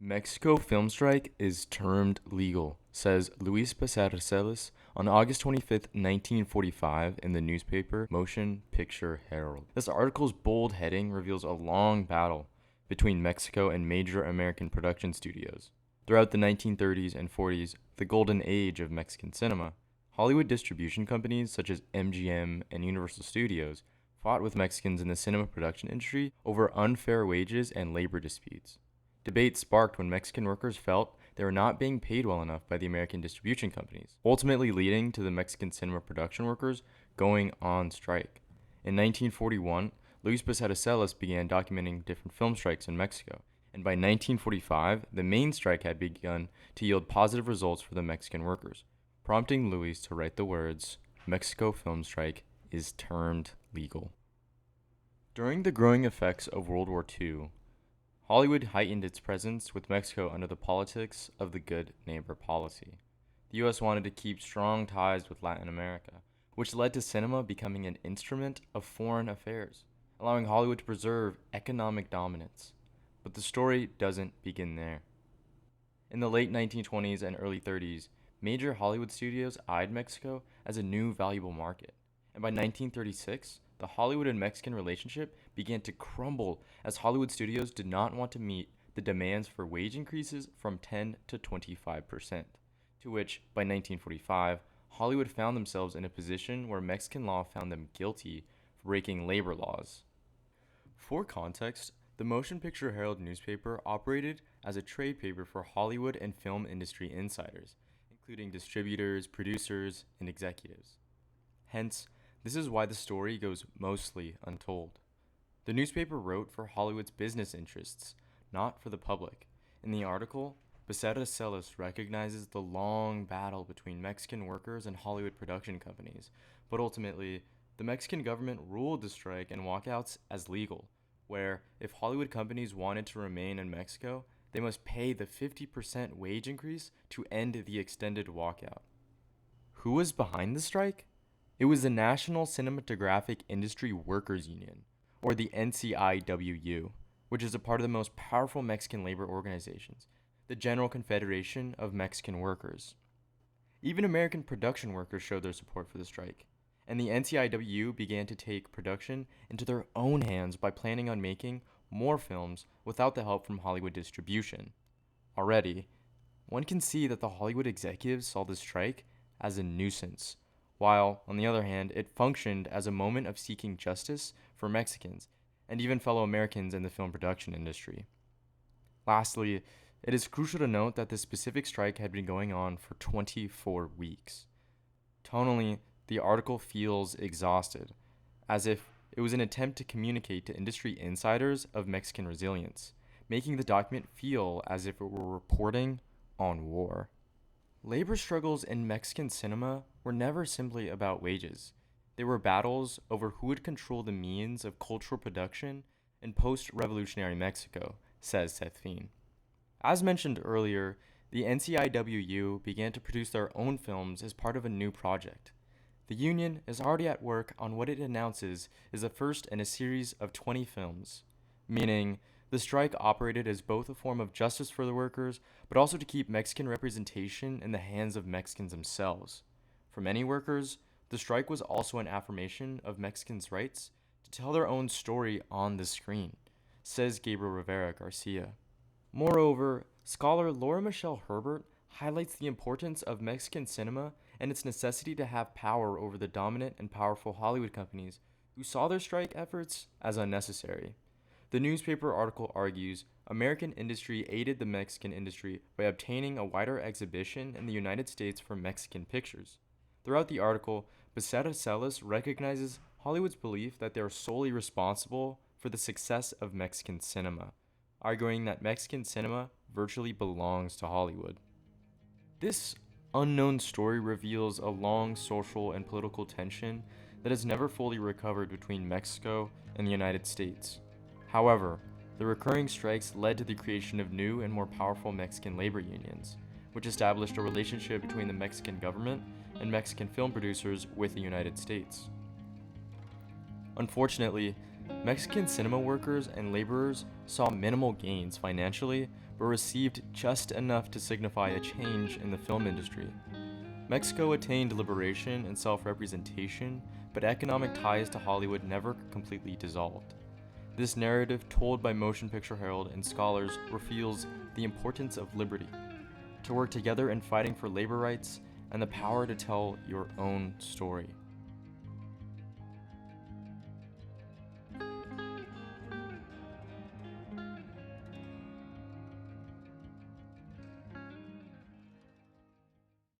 Mexico film strike is termed legal, says Luis Becerra on August 25th, 1945, in the newspaper Motion Picture Herald. This article's bold heading reveals a long battle between Mexico and major American production studios. Throughout the 1930s and 40s, the golden age of Mexican cinema, Hollywood distribution companies such as MGM and Universal Studios fought with Mexicans in the cinema production industry over unfair wages and labor disputes. Debate sparked when Mexican workers felt they were not being paid well enough by the American distribution companies, ultimately leading to the Mexican cinema production workers going on strike. In 1941, Luis Becerra began documenting different film strikes in Mexico, and by 1945, the main strike had begun to yield positive results for the Mexican workers, prompting Luis to write the words, "Mexico film strike is termed legal." During the growing effects of World War II, Hollywood heightened its presence with Mexico under the politics of the good neighbor policy. The U.S. wanted to keep strong ties with Latin America, which led to cinema becoming an instrument of foreign affairs, allowing Hollywood to preserve economic dominance. But the story doesn't begin there. In the late 1920s and early 30s, major Hollywood studios eyed Mexico as a new valuable market, and by 1936, the Hollywood and Mexican relationship began to crumble as Hollywood studios did not want to meet the demands for wage increases from 10 to 25%, to which, by 1945, Hollywood found themselves in a position where Mexican law found them guilty for breaking labor laws. For context, the Motion Picture Herald newspaper operated as a trade paper for Hollywood and film industry insiders, including distributors, producers, and executives. Hence, this is why the story goes mostly untold. The newspaper wrote for Hollywood's business interests, not for the public. In the article, Becerra recognizes the long battle between Mexican workers and Hollywood production companies, but ultimately, the Mexican government ruled the strike and walkouts as legal, where if Hollywood companies wanted to remain in Mexico, they must pay the 50% wage increase to end the extended walkout. Who was behind the strike? It was the National Cinematographic Industry Workers Union, or the NCIWU, which is a part of the most powerful Mexican labor organizations, the General Confederation of Mexican Workers. Even American production workers showed their support for the strike, and the NCIWU began to take production into their own hands by planning on making more films without the help from Hollywood distribution. Already, one can see that the Hollywood executives saw the strike as a nuisance, while, on the other hand, it functioned as a moment of seeking justice for Mexicans and even fellow Americans in the film production industry. Lastly, it is crucial to note that this specific strike had been going on for 24 weeks. Tonally, the article feels exhausted, as if it was an attempt to communicate to industry insiders of Mexican resilience, making the document feel as if it were reporting on war. Labor struggles in Mexican cinema were never simply about wages. They were battles over who would control the means of cultural production in post-revolutionary Mexico, says Seth Fien. As mentioned earlier, the NCIWU began to produce their own films as part of a new project. The union is already at work on what it announces is the first in a series of 20 films, meaning the strike operated as both a form of justice for the workers, but also to keep Mexican representation in the hands of Mexicans themselves. For many workers, the strike was also an affirmation of Mexicans' rights to tell their own story on the screen, says Gabriel Rivera Garcia. Moreover, scholar Laura Michelle Herbert highlights the importance of Mexican cinema and its necessity to have power over the dominant and powerful Hollywood companies who saw their strike efforts as unnecessary. The newspaper article argues American industry aided the Mexican industry by obtaining a wider exhibition in the United States for Mexican pictures. Throughout the article, Becerra recognizes Hollywood's belief that they are solely responsible for the success of Mexican cinema, arguing that Mexican cinema virtually belongs to Hollywood. This unknown story reveals a long social and political tension that has never fully recovered between Mexico and the United States. However, the recurring strikes led to the creation of new and more powerful Mexican labor unions, which established a relationship between the Mexican government and Mexican film producers with the United States. Unfortunately, Mexican cinema workers and laborers saw minimal gains financially, but received just enough to signify a change in the film industry. Mexico attained liberation and self-representation, but economic ties to Hollywood never completely dissolved. This narrative, told by Motion Picture Herald and scholars, reveals the importance of liberty, to work together in fighting for labor rights, and the power to tell your own story.